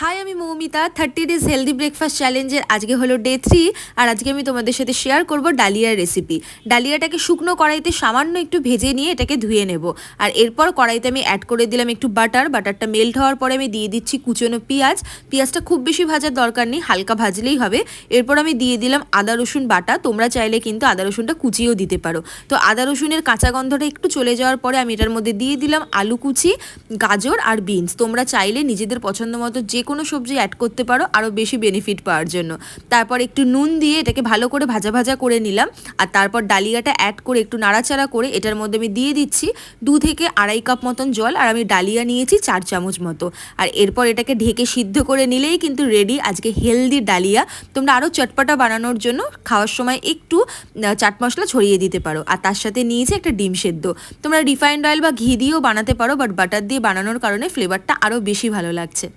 High, আমি Moumita. 30 days healthy breakfast চ্যালেঞ্জের আজকে হলো ডে 3। আর আজকে আমি তোমাদের সাথে শেয়ার করব ডালিয়ার রেসিপি। ডালিয়াটাকে শুকনো কড়াইতে সামান্য একটু ভেজে নিয়ে এটাকে ধুয়ে নেব। আর এরপর কড়াইতে আমি অ্যাড করে দিলাম একটু বাটারটা মেল্ট হওয়ার পরে আমি দিয়ে দিচ্ছি কুচনো পেঁয়াজটা খুব বেশি ভাজার দরকার নেই, হালকা ভাজলেই হবে। এরপর আমি দিয়ে দিলাম আদা রসুন বাটা। তোমরা চাইলে কিন্তু আদা রসুনটা কুচিয়েও দিতে পারো। তো আদা রসুনের কাঁচা গন্ধটা একটু চলে যাওয়ার পরে আমি এটার মধ্যে দিয়ে দিলাম আলু কুচি, গাজর আর বিনস। তোমরা চাইলে নিজেদের পছন্দ মতো যে কোনো সবজি অ্যাড করতে পারো আরও বেশি বেনিফিট পাওয়ার জন্য। তারপর একটু নুন দিয়ে এটাকে ভালো করে ভাজা ভাজা করে নিলাম। আর তারপর ডালিয়াটা অ্যাড করে একটু নাড়াচাড়া করে এটার মধ্যে আমি দিয়ে দিচ্ছি 2 থেকে আড়াই কাপ মতন জল। আর আমি ডালিয়া নিয়েছি 4 চামচ মতো। আর এরপর এটাকে ঢেকে সিদ্ধ করে নিলেই কিন্তু রেডি আজকে হেলদি ডালিয়া। তোমরা আরও চটপটা বানানোর জন্য খাওয়ার সময় একটু চাট মশলা ছড়িয়ে দিতে পারো। আর তার সাথে নিয়েছি একটা ডিম সেদ্ধ। তোমরা রিফাইন্ড অয়েল বা ঘি দিয়েও বানাতে পারো, বাট বাটার দিয়ে বানানোর কারণে ফ্লেভারটা আরও বেশি ভালো লাগছে।